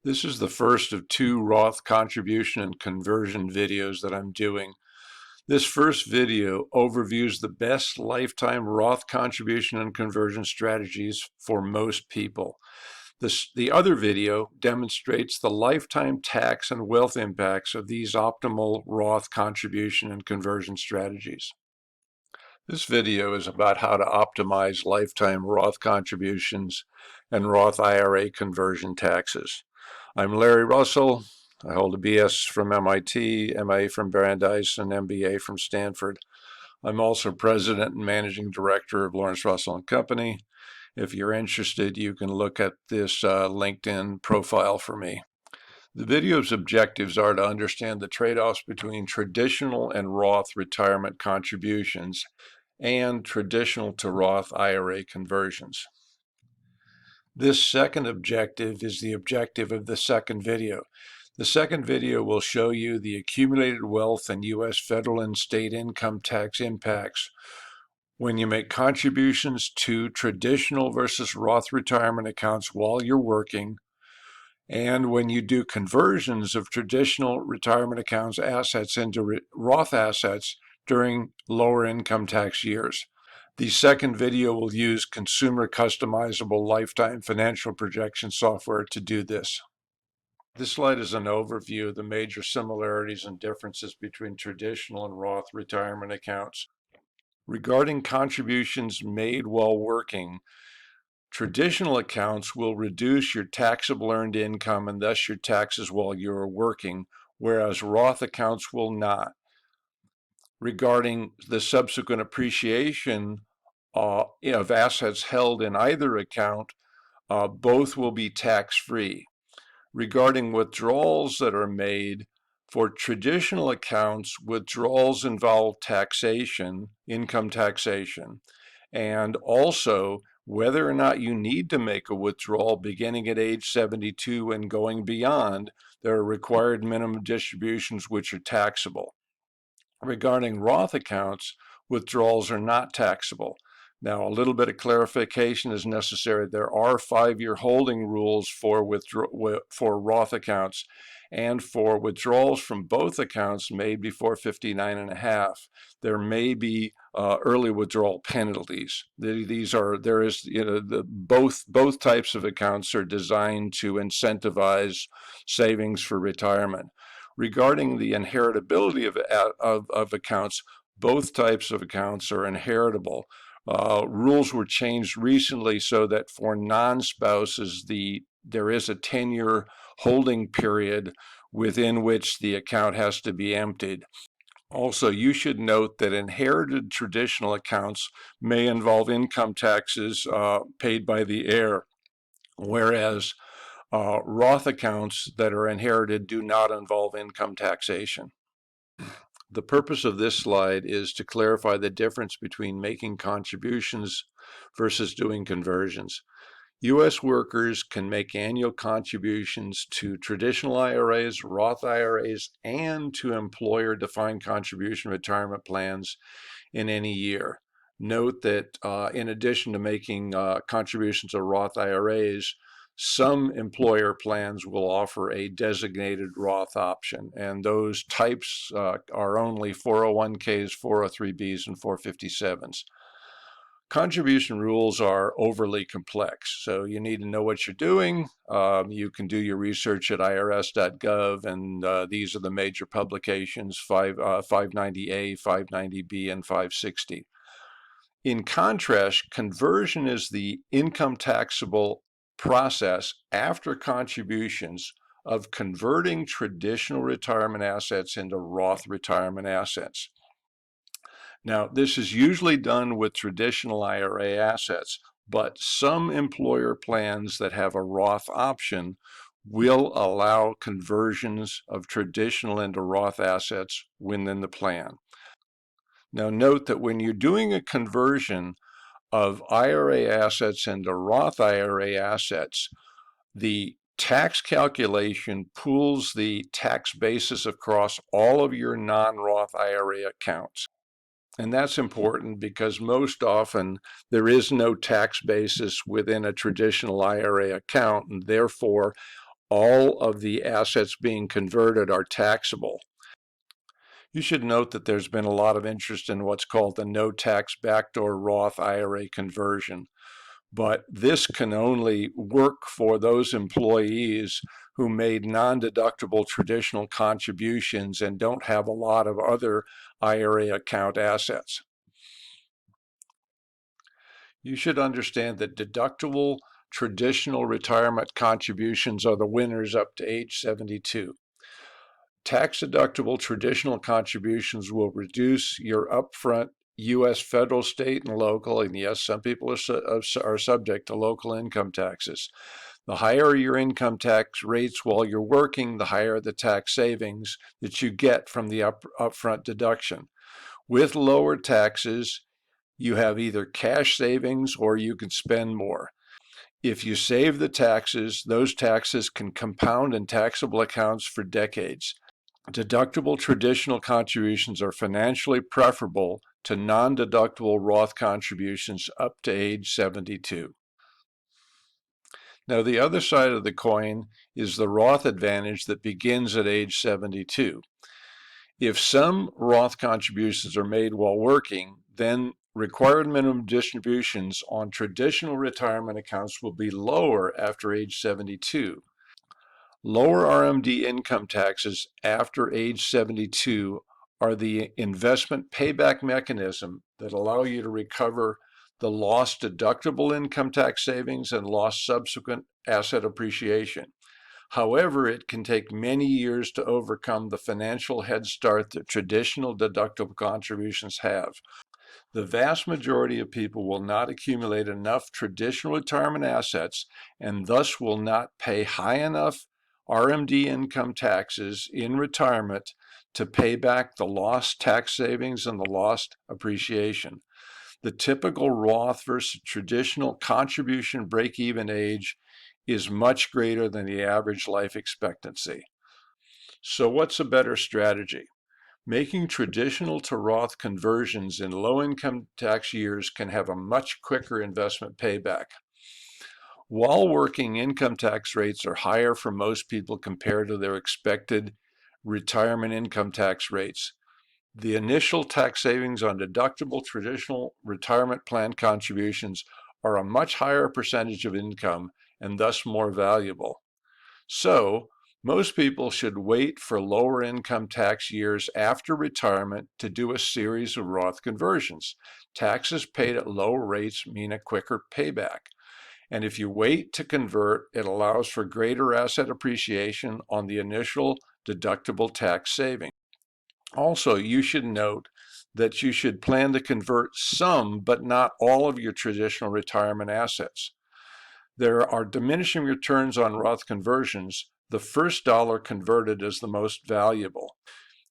This is the first of two Roth contribution and conversion videos that I'm doing. This first video overviews the best lifetime Roth contribution and conversion strategies for most people. The other video demonstrates the lifetime tax and wealth impacts of these optimal Roth contribution and conversion strategies. This video is about how to optimize lifetime Roth contributions and Roth IRA conversion taxes. I'm Larry Russell. I hold a BS from MIT, MA from Brandeis, and MBA from Stanford. I'm also president and managing director of Lawrence Russell & Company. If you're interested, you can look at this LinkedIn profile for me. The video's objectives are to understand the trade-offs between traditional and Roth retirement contributions and traditional to Roth IRA conversions. This second objective is the objective of the second video. The second video will show you the accumulated wealth and U.S. federal and state income tax impacts when you make contributions to traditional versus Roth retirement accounts while you're working, and when you do conversions of traditional retirement accounts assets into Roth assets during lower income tax years. The second video will use consumer customizable lifetime financial projection software to do this. This slide is an overview of the major similarities and differences between traditional and Roth retirement accounts. Regarding contributions made while working, traditional accounts will reduce your taxable earned income and thus your taxes while you're working, whereas Roth accounts will not. Regarding the subsequent appreciation of assets held in either account, both will be tax-free. Regarding withdrawals that are made, for traditional accounts, withdrawals involve taxation, income taxation, and also whether or not you need to make a withdrawal beginning at age 72 and going beyond, there are required minimum distributions which are taxable. Regarding Roth accounts, withdrawals are not taxable. Now, a little bit of clarification is necessary. There are 5-year holding rules for Roth accounts, and for withdrawals from both accounts made before 59 and a half, there may be early withdrawal penalties. Both types of accounts are designed to incentivize savings for retirement. Regarding the inheritability of accounts, both types of accounts are inheritable. Rules were changed recently so that for non-spouses, there is a 10-year holding period within which the account has to be emptied. Also, you should note that inherited traditional accounts may involve income taxes paid by the heir, whereas Roth accounts that are inherited do not involve income taxation. The purpose of this slide is to clarify the difference between making contributions versus doing conversions. U.S. workers can make annual contributions to traditional IRAs, Roth IRAs, and to employer-defined contribution retirement plans in any year. Note that in addition to making contributions to Roth IRAs, some employer plans will offer a designated Roth option, and those types are only 401ks, 403bs, and 457s. Contribution rules are overly complex, so you need to know what you're doing. You can do your research at irs.gov, and these are the major publications, 590A, 590B, and 560. In contrast, conversion is the income taxable process after contributions of converting traditional retirement assets into Roth retirement assets. Now, this is usually done with traditional IRA assets, but some employer plans that have a Roth option will allow conversions of traditional into Roth assets within the plan. Now, note that when you're doing a conversion of IRA assets into Roth IRA assets, the tax calculation pools the tax basis across all of your non-Roth IRA accounts. And that's important because most often there is no tax basis within a traditional IRA account, and therefore all of the assets being converted are taxable. You should note that there's been a lot of interest in what's called the no tax backdoor Roth IRA conversion, but this can only work for those employees who made non-deductible traditional contributions and don't have a lot of other IRA account assets. You should understand that deductible traditional retirement contributions are the winners up to age 72. Tax-deductible traditional contributions will reduce your upfront U.S. federal, state, and local, and yes, some people are subject to local income taxes. The higher your income tax rates while you're working, the higher the tax savings that you get from the upfront deduction. With lower taxes, you have either cash savings or you can spend more. If you save the taxes, those taxes can compound in taxable accounts for decades. Deductible traditional contributions are financially preferable to non-deductible Roth contributions up to age 72. Now, the other side of the coin is the Roth advantage that begins at age 72. If some Roth contributions are made while working, then required minimum distributions on traditional retirement accounts will be lower after age 72. Lower RMD income taxes after age 72 are the investment payback mechanism that allow you to recover the lost deductible income tax savings and lost subsequent asset appreciation. However, it can take many years to overcome the financial head start that traditional deductible contributions have. The vast majority of people will not accumulate enough traditional retirement assets and thus will not pay high enough RMD income taxes in retirement to pay back the lost tax savings and the lost appreciation. The typical Roth versus traditional contribution break-even age is much greater than the average life expectancy. So what's a better strategy? Making traditional to Roth conversions in low-income tax years can have a much quicker investment payback. While working, income tax rates are higher for most people compared to their expected retirement income tax rates. The initial tax savings on deductible traditional retirement plan contributions are a much higher percentage of income and thus more valuable. So, most people should wait for lower income tax years after retirement to do a series of Roth conversions. Taxes paid at lower rates mean a quicker payback. And if you wait to convert, it allows for greater asset appreciation on the initial deductible tax saving. Also, you should note that you should plan to convert some, but not all of your traditional retirement assets. There are diminishing returns on Roth conversions. The first dollar converted is the most valuable.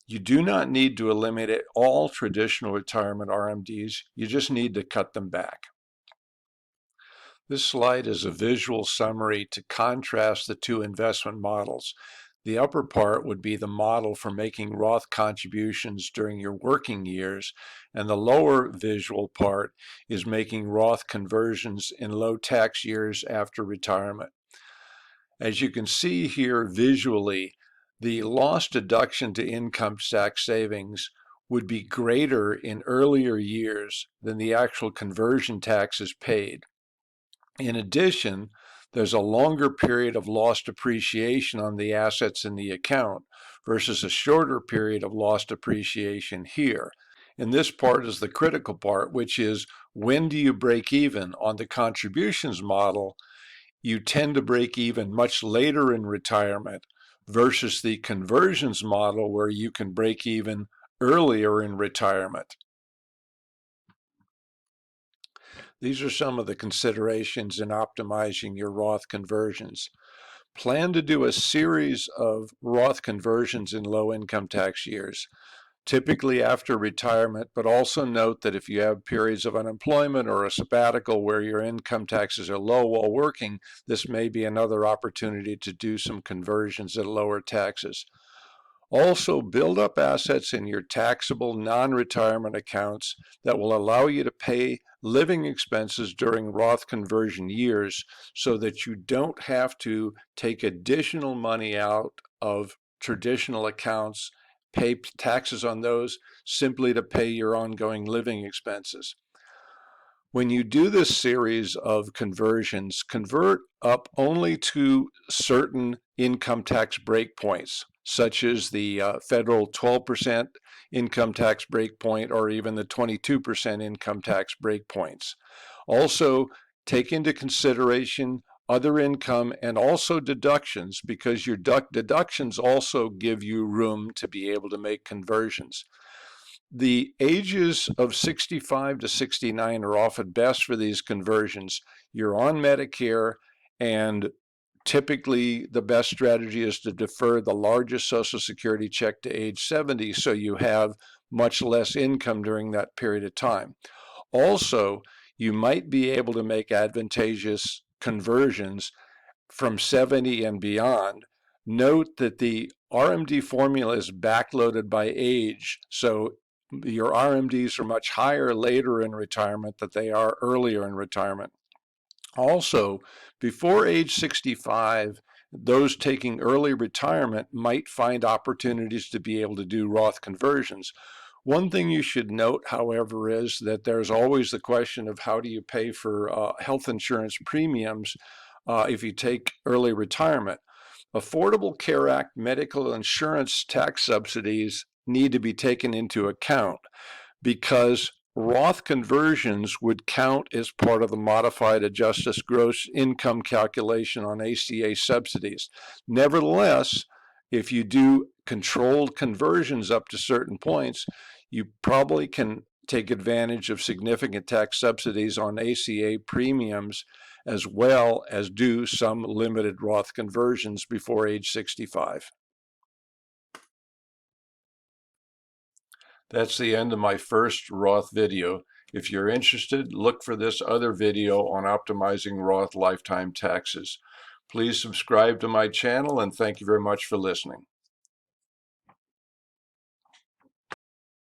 You do not need to eliminate all traditional retirement RMDs. You just need to cut them back. This slide is a visual summary to contrast the two investment models. The upper part would be the model for making Roth contributions during your working years, and the lower visual part is making Roth conversions in low tax years after retirement. As you can see here visually, the lost deduction to income tax savings would be greater in earlier years than the actual conversion taxes paid. In addition, there's a longer period of lost appreciation on the assets in the account versus a shorter period of lost appreciation here. And this part is the critical part, which is when do you break even? On the contributions model, you tend to break even much later in retirement versus the conversions model where you can break even earlier in retirement. These are some of the considerations in optimizing your Roth conversions. Plan to do a series of Roth conversions in low income tax years, typically after retirement, but also note that if you have periods of unemployment or a sabbatical where your income taxes are low while working, this may be another opportunity to do some conversions at lower taxes. Also, build up assets in your taxable non-retirement accounts that will allow you to pay living expenses during Roth conversion years so that you don't have to take additional money out of traditional accounts, pay taxes on those simply to pay your ongoing living expenses. When you do this series of conversions, convert up only to certain income tax breakpoints, such as the federal 12% income tax breakpoint or even the 22% income tax breakpoints. Also, take into consideration other income and also deductions, because your deductions also give you room to be able to make conversions. The ages of 65 to 69 are often best for these conversions. You're on Medicare, and typically the best strategy is to defer the largest Social Security check to age 70 so you have much less income during that period of time. Also, you might be able to make advantageous conversions from 70 and beyond. Note that the RMD formula is backloaded by age, so your RMDs are much higher later in retirement than they are earlier in retirement. Also, before age 65, those taking early retirement might find opportunities to be able to do Roth conversions. One thing you should note, however, is that there's always the question of how do you pay for health insurance premiums if you take early retirement. Affordable Care Act medical insurance tax subsidies need to be taken into account because Roth conversions would count as part of the modified adjusted gross income calculation on ACA subsidies. Nevertheless, if you do controlled conversions up to certain points, you probably can take advantage of significant tax subsidies on ACA premiums, as well as do some limited Roth conversions before age 65. That's the end of my first Roth video. If you're interested, look for this other video on optimizing Roth lifetime taxes. Please subscribe to my channel, and thank you very much for listening.